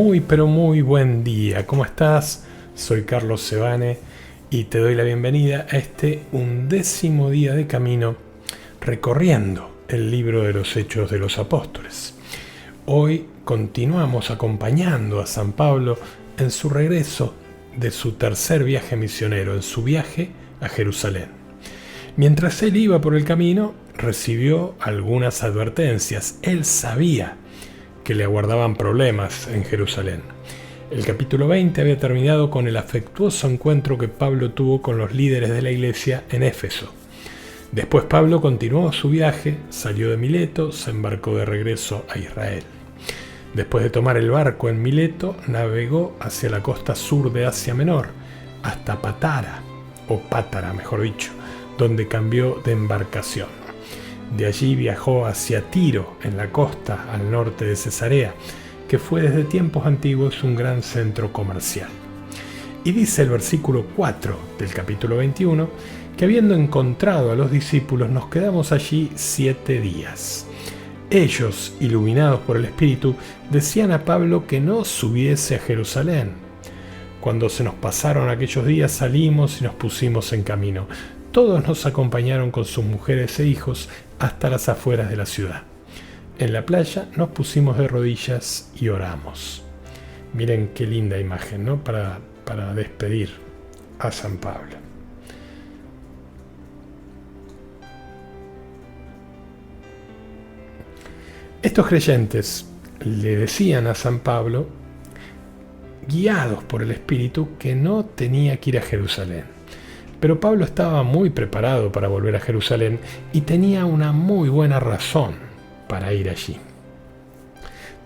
Muy pero muy buen día. ¿Cómo estás? Soy Carlos Sebane y te doy la bienvenida a este 11º día de camino recorriendo el libro de los Hechos de los Apóstoles. Hoy continuamos acompañando a San Pablo en su regreso de su tercer viaje misionero, en su viaje a Jerusalén. Mientras él iba por el camino, recibió algunas advertencias. Él sabía que le aguardaban problemas en Jerusalén. El capítulo 20 había terminado con el afectuoso encuentro que Pablo tuvo con los líderes de la iglesia en Éfeso. Después Pablo continuó su viaje, salió de Mileto, se embarcó de regreso a Israel. Después de tomar el barco en Mileto, navegó hacia la costa sur de Asia Menor, hasta Pátara, mejor dicho, donde cambió de embarcación. De allí viajó hacia Tiro, en la costa al norte de Cesarea, que fue desde tiempos antiguos un gran centro comercial. Y dice el versículo 4 del capítulo 21, que habiendo encontrado a los discípulos nos quedamos allí 7 días. Ellos, iluminados por el Espíritu, decían a Pablo que no subiese a Jerusalén. Cuando se nos pasaron aquellos días salimos y nos pusimos en camino. Todos nos acompañaron con sus mujeres e hijos hasta las afueras de la ciudad. En la playa nos pusimos de rodillas y oramos. Miren qué linda imagen, ¿no? Para despedir a San Pablo. Estos creyentes le decían a San Pablo, guiados por el Espíritu, que no tenía que ir a Jerusalén. Pero Pablo estaba muy preparado para volver a Jerusalén y tenía una muy buena razón para ir allí.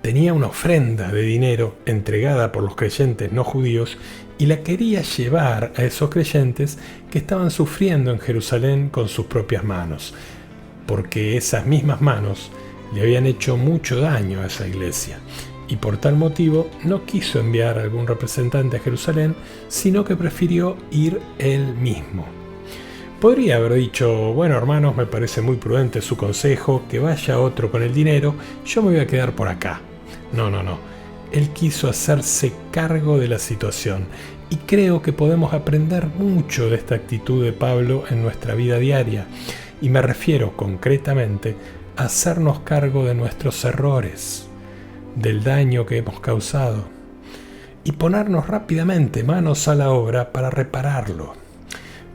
Tenía una ofrenda de dinero entregada por los creyentes no judíos y la quería llevar a esos creyentes que estaban sufriendo en Jerusalén con sus propias manos, porque esas mismas manos le habían hecho mucho daño a esa iglesia. Y por tal motivo no quiso enviar a algún representante a Jerusalén, sino que prefirió ir él mismo. Podría haber dicho, bueno hermanos, me parece muy prudente su consejo, que vaya otro con el dinero, yo me voy a quedar por acá. No. Él quiso hacerse cargo de la situación y creo que podemos aprender mucho de esta actitud de Pablo en nuestra vida diaria. Y me refiero concretamente a hacernos cargo de nuestros errores, del daño que hemos causado y ponernos rápidamente manos a la obra para repararlo,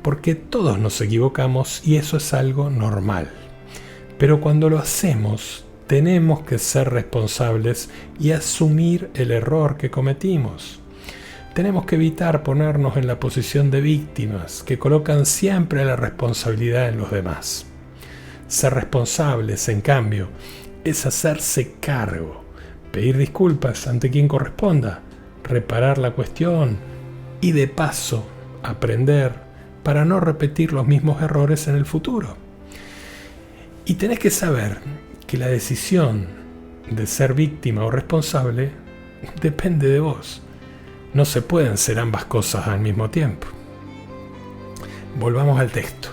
porque todos nos equivocamos y eso es algo normal, pero cuando lo hacemos tenemos que ser responsables y asumir el error que cometimos. Tenemos que evitar ponernos en la posición de víctimas que colocan siempre la responsabilidad en los demás. Ser responsables, en cambio, es hacerse cargo, pedir disculpas ante quien corresponda, reparar la cuestión y de paso aprender para no repetir los mismos errores en el futuro. Y tenés que saber que la decisión de ser víctima o responsable depende de vos. No se pueden ser ambas cosas al mismo tiempo. Volvamos al texto.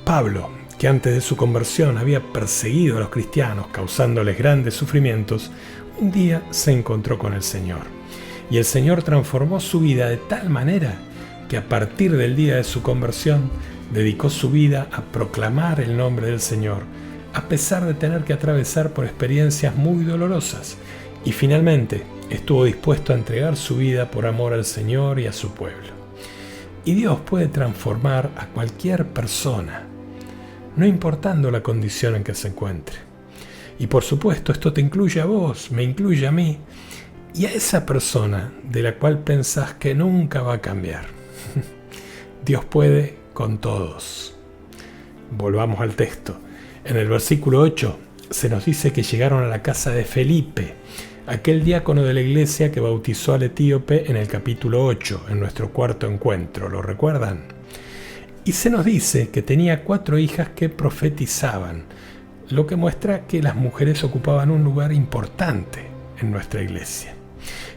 Pablo, que antes de su conversión había perseguido a los cristianos causándoles grandes sufrimientos, un día se encontró con el Señor. Y el Señor transformó su vida de tal manera que a partir del día de su conversión dedicó su vida a proclamar el nombre del Señor, a pesar de tener que atravesar por experiencias muy dolorosas. Y finalmente estuvo dispuesto a entregar su vida por amor al Señor y a su pueblo. Y Dios puede transformar a cualquier persona, no importando la condición en que se encuentre. Y por supuesto, esto te incluye a vos, me incluye a mí, y a esa persona de la cual pensás que nunca va a cambiar. Dios puede con todos. Volvamos al texto. En el versículo 8 se nos dice que llegaron a la casa de Felipe, aquel diácono de la iglesia que bautizó al etíope en el capítulo 8, en nuestro cuarto encuentro, ¿lo recuerdan? Y se nos dice que tenía 4 hijas que profetizaban, lo que muestra que las mujeres ocupaban un lugar importante en nuestra iglesia.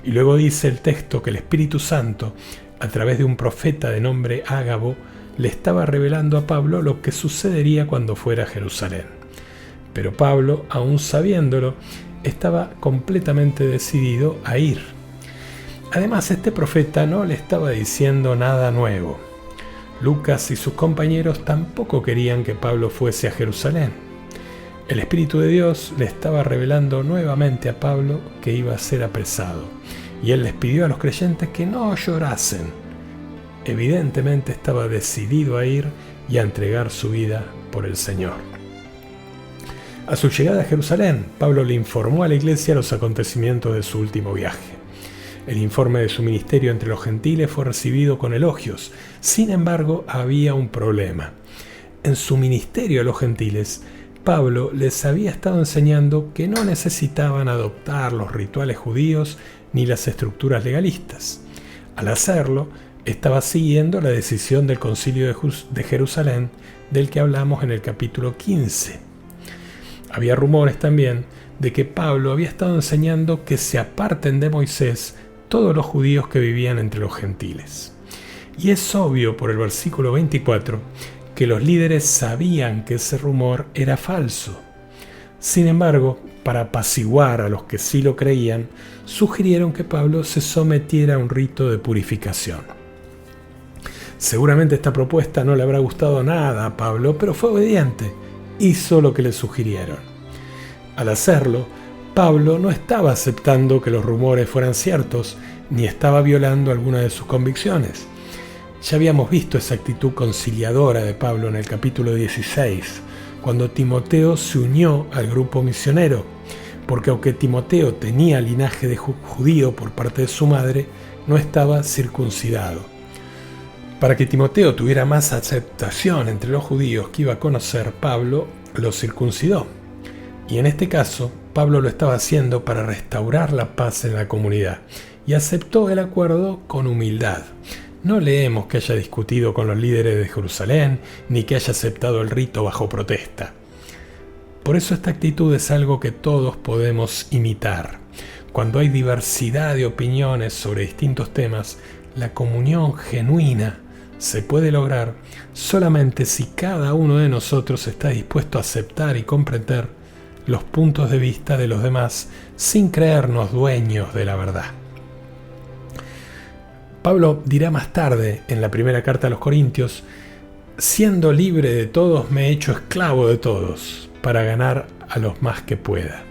Y luego dice el texto que el Espíritu Santo, a través de un profeta de nombre Ágabo, le estaba revelando a Pablo lo que sucedería cuando fuera a Jerusalén. Pero Pablo, aún sabiéndolo, estaba completamente decidido a ir. Además, este profeta no le estaba diciendo nada nuevo. Lucas y sus compañeros tampoco querían que Pablo fuese a Jerusalén. El Espíritu de Dios le estaba revelando nuevamente a Pablo que iba a ser apresado, y él les pidió a los creyentes que no llorasen. Evidentemente estaba decidido a ir y a entregar su vida por el Señor. A su llegada a Jerusalén, Pablo le informó a la iglesia los acontecimientos de su último viaje. El informe de su ministerio entre los gentiles fue recibido con elogios. Sin embargo, había un problema. En su ministerio a los gentiles, Pablo les había estado enseñando que no necesitaban adoptar los rituales judíos ni las estructuras legalistas. Al hacerlo, estaba siguiendo la decisión del Concilio de Jerusalén, del que hablamos en el capítulo 15. Había rumores también de que Pablo había estado enseñando que se aparten de Moisés todos los judíos que vivían entre los gentiles. Y es obvio por el versículo 24 que los líderes sabían que ese rumor era falso. Sin embargo, para apaciguar a los que sí lo creían, sugirieron que Pablo se sometiera a un rito de purificación. Seguramente esta propuesta no le habrá gustado nada a Pablo, pero fue obediente. Hizo lo que le sugirieron. Al hacerlo, Pablo no estaba aceptando que los rumores fueran ciertos, ni estaba violando alguna de sus convicciones. Ya habíamos visto esa actitud conciliadora de Pablo en el capítulo 16, cuando Timoteo se unió al grupo misionero, porque aunque Timoteo tenía linaje de judío por parte de su madre, no estaba circuncidado. Para que Timoteo tuviera más aceptación entre los judíos que iba a conocer, Pablo lo circuncidó. Y en este caso, Pablo lo estaba haciendo para restaurar la paz en la comunidad, y aceptó el acuerdo con humildad. No leemos que haya discutido con los líderes de Jerusalén, ni que haya aceptado el rito bajo protesta. Por eso esta actitud es algo que todos podemos imitar. Cuando hay diversidad de opiniones sobre distintos temas, la comunión genuina se puede lograr solamente si cada uno de nosotros está dispuesto a aceptar y comprender los puntos de vista de los demás sin creernos dueños de la verdad. Pablo dirá más tarde en la primera carta a los Corintios: siendo libre de todos me he hecho esclavo de todos para ganar a los más que pueda.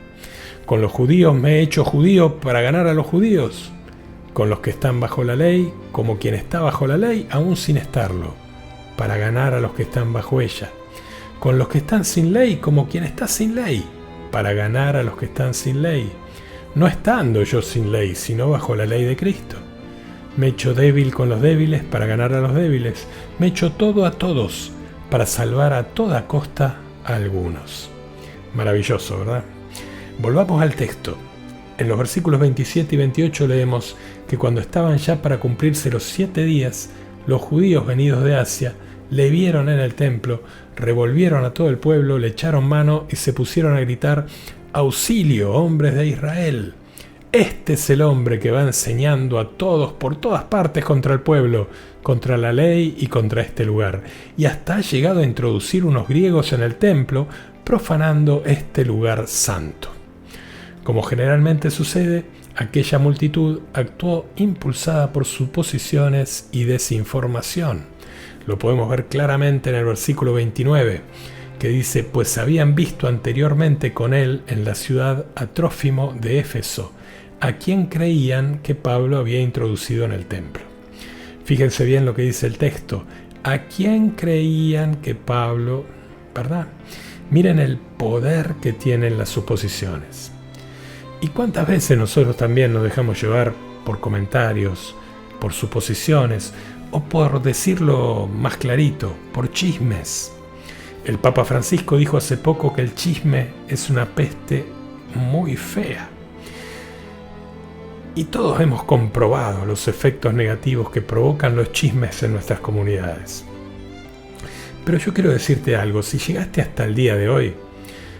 Con los judíos me he hecho judío para ganar a los judíos, con los que están bajo la ley, como quien está bajo la ley, aún sin estarlo, para ganar a los que están bajo ella, con los que están sin ley, como quien está sin ley, para ganar a los que están sin ley, no estando yo sin ley, sino bajo la ley de Cristo. Me he hecho débil con los débiles para ganar a los débiles, me he hecho todo a todos para salvar a toda costa a algunos. Maravilloso, ¿verdad? Volvamos al texto. En los versículos 27 y 28 leemos que cuando estaban ya para cumplirse los 7 días, los judíos venidos de Asia le vieron en el templo, revolvieron a todo el pueblo, le echaron mano y se pusieron a gritar: ¡auxilio, hombres de Israel! Este es el hombre que va enseñando a todos por todas partes contra el pueblo, contra la ley y contra este lugar, y hasta ha llegado a introducir unos griegos en el templo, profanando este lugar santo. Como generalmente sucede, aquella multitud actuó impulsada por suposiciones y desinformación. Lo podemos ver claramente en el versículo 29, que dice: pues habían visto anteriormente con él en la ciudad a Trófimo de Éfeso, a quien creían que Pablo había introducido en el templo. Fíjense bien lo que dice el texto: a quien creían que Pablo, ¿verdad? Miren el poder que tienen las suposiciones. ¿Y cuántas veces nosotros también nos dejamos llevar por comentarios, por suposiciones, o por decirlo más clarito, por chismes? El Papa Francisco dijo hace poco que el chisme es una peste muy fea. Y todos hemos comprobado los efectos negativos que provocan los chismes en nuestras comunidades. Pero yo quiero decirte algo: si llegaste hasta el día de hoy,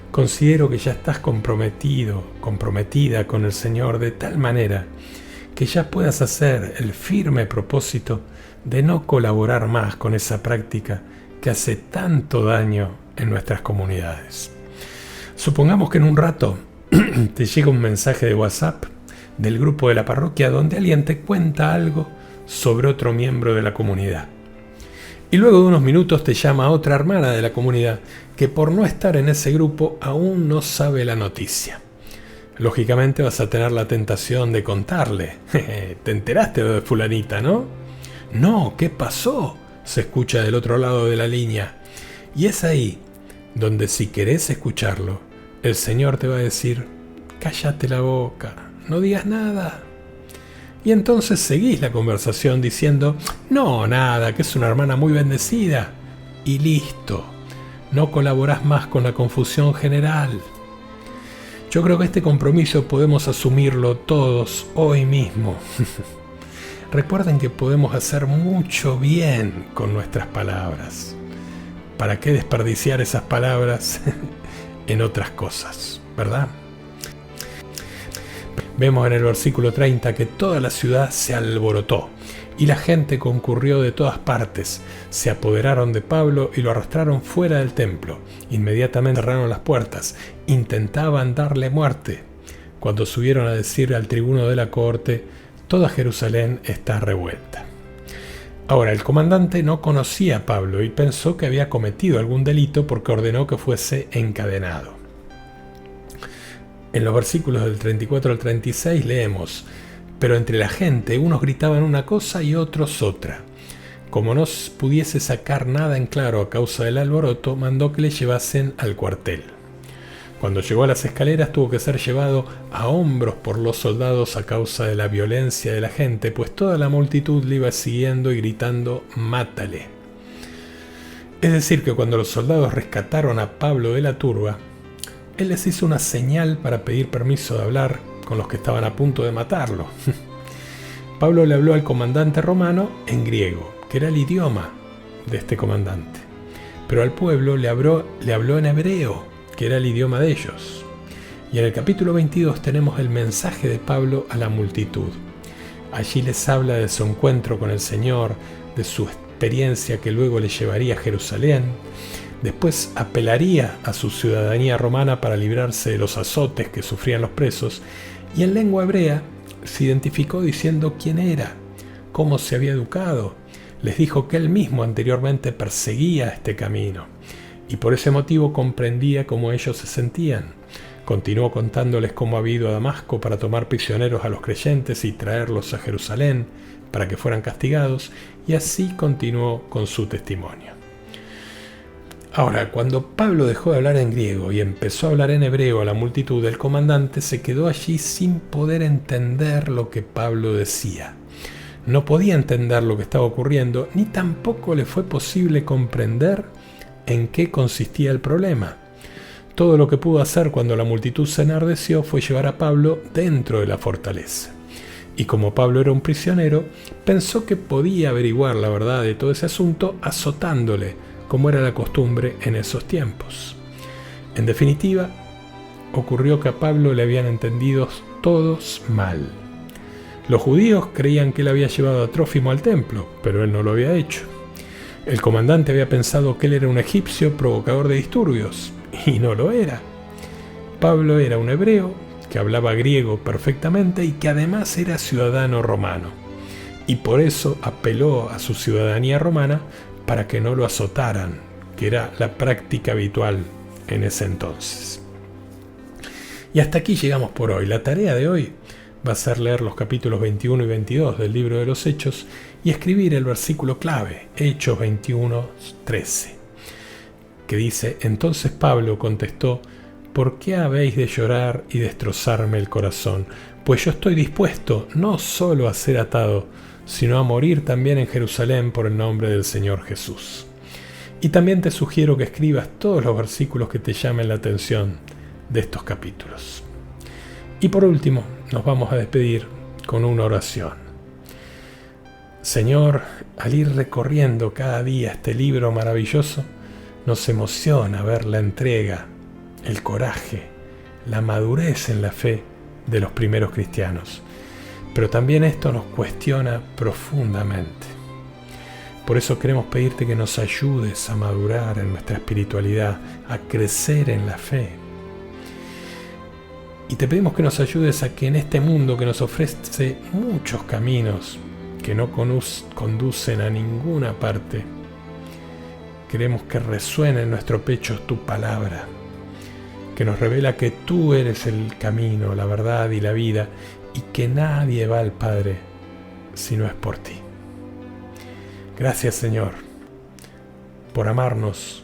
considero que ya estás comprometido, comprometida con el Señor de tal manera que ya puedas hacer el firme propósito de no colaborar más con esa práctica que hace tanto daño en nuestras comunidades. Supongamos que en un rato te llega un mensaje de WhatsApp del grupo de la parroquia donde alguien te cuenta algo sobre otro miembro de la comunidad. Y luego de unos minutos te llama otra hermana de la comunidad que por no estar en ese grupo aún no sabe la noticia. Lógicamente vas a tener la tentación de contarle. ¿Te enteraste de fulanita, no? No, ¿qué pasó?, se escucha del otro lado de la línea. Y es ahí donde, si querés escucharlo, el Señor te va a decir: cállate la boca, no digas nada. Y entonces seguís la conversación diciendo: no, nada, que es una hermana muy bendecida. Y listo, no colaborás más con la confusión general. Yo creo que este compromiso podemos asumirlo todos hoy mismo. Recuerden que podemos hacer mucho bien con nuestras palabras. ¿Para qué desperdiciar esas palabras en otras cosas, verdad? Vemos en el versículo 30 que toda la ciudad se alborotó y la gente concurrió de todas partes. Se apoderaron de Pablo y lo arrastraron fuera del templo. Inmediatamente cerraron las puertas. Intentaban darle muerte. Cuando subieron a decir al tribuno de la corte: toda Jerusalén está revuelta. Ahora, el comandante no conocía a Pablo y pensó que había cometido algún delito porque ordenó que fuese encadenado. En los versículos del 34 al 36 leemos: pero entre la gente unos gritaban una cosa y otros otra. Como no pudiese sacar nada en claro a causa del alboroto, mandó que le llevasen al cuartel. Cuando llegó a las escaleras tuvo que ser llevado a hombros por los soldados a causa de la violencia de la gente, pues toda la multitud le iba siguiendo y gritando: mátale. Es decir, que cuando los soldados rescataron a Pablo de la turba, él les hizo una señal para pedir permiso de hablar con los que estaban a punto de matarlo. Pablo le habló al comandante romano en griego, que era el idioma de este comandante, pero al pueblo le habló en hebreo, que era el idioma de ellos. Y en el capítulo 22 tenemos el mensaje de Pablo a la multitud. Allí les habla de su encuentro con el Señor, de su experiencia que luego le llevaría a Jerusalén. Después apelaría a su ciudadanía romana para librarse de los azotes que sufrían los presos, y en lengua hebrea se identificó diciendo quién era, cómo se había educado. Les dijo que él mismo anteriormente perseguía este camino, y por ese motivo comprendía cómo ellos se sentían. Continuó contándoles cómo había ido a Damasco para tomar prisioneros a los creyentes y traerlos a Jerusalén para que fueran castigados, y así continuó con su testimonio. Ahora, cuando Pablo dejó de hablar en griego y empezó a hablar en hebreo a la multitud, el comandante se quedó allí sin poder entender lo que Pablo decía. No podía entender lo que estaba ocurriendo, ni tampoco le fue posible comprender en qué consistía el problema. Todo lo que pudo hacer cuando la multitud se enardeció fue llevar a Pablo dentro de la fortaleza. Y como Pablo era un prisionero, pensó que podía averiguar la verdad de todo ese asunto azotándole, como era la costumbre en esos tiempos. En definitiva, ocurrió que a Pablo le habían entendido todos mal. Los judíos creían que él había llevado a Trófimo al templo, pero él no lo había hecho. El comandante había pensado que él era un egipcio provocador de disturbios, y no lo era. Pablo era un hebreo que hablaba griego perfectamente y que además era ciudadano romano, y por eso apeló a su ciudadanía romana para que no lo azotaran, que era la práctica habitual en ese entonces. Y hasta aquí llegamos por hoy. La tarea de hoy va a ser leer los capítulos 21 y 22 del libro de los Hechos y escribir el versículo clave, Hechos 21:13, que dice: entonces Pablo contestó: ¿por qué habéis de llorar y destrozarme el corazón? Pues yo estoy dispuesto no solo a ser atado, sino a morir también en Jerusalén por el nombre del Señor Jesús. Y también te sugiero que escribas todos los versículos que te llamen la atención de estos capítulos. Y por último, nos vamos a despedir con una oración. Señor, al ir recorriendo cada día este libro maravilloso, nos emociona ver la entrega, el coraje, la madurez en la fe de los primeros cristianos. Pero también esto nos cuestiona profundamente. Por eso queremos pedirte que nos ayudes a madurar en nuestra espiritualidad, a crecer en la fe. Y te pedimos que nos ayudes a que en este mundo que nos ofrece muchos caminos que no conducen a ninguna parte, queremos que resuene en nuestro pecho tu palabra, que nos revela que tú eres el camino, la verdad y la vida, y que nadie va al Padre si no es por ti. Gracias, Señor, por amarnos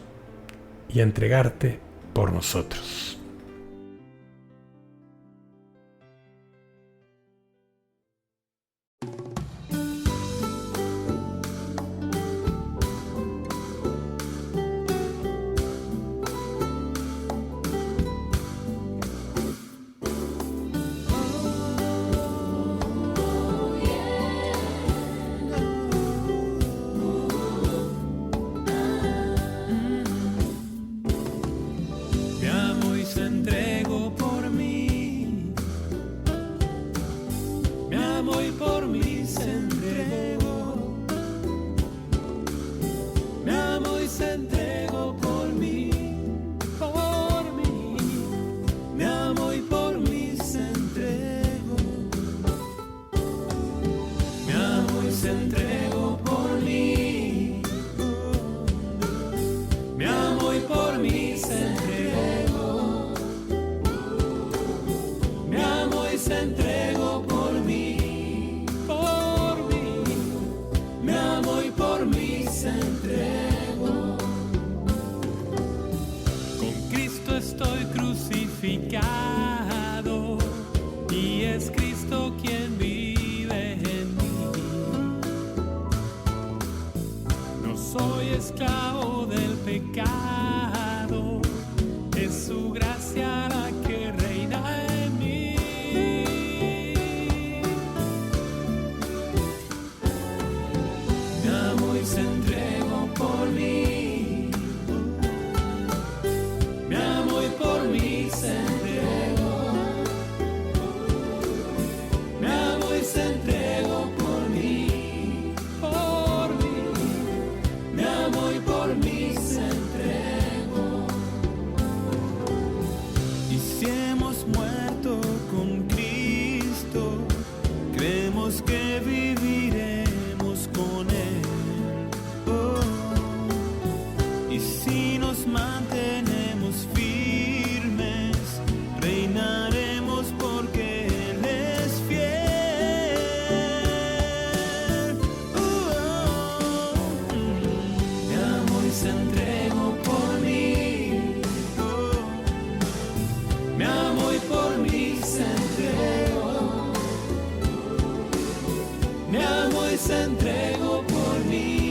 y entregarte por nosotros. Y es Cristo quien vive en mí. No soy esclavo del pecado, es su gracia la que reina en mí. Me amo y se entregó por mí. Me amo y por mí se entregó. Se entregó por mí, me amó y por mí se entregó. Y si hemos muerto con Cristo, creemos que viviremos con Él. Y si nos mantenemos firmes, reinaremos porque Él es fiel. Se entregó por mí, me amó y por mí se entregó, me amó y se entregó por mí.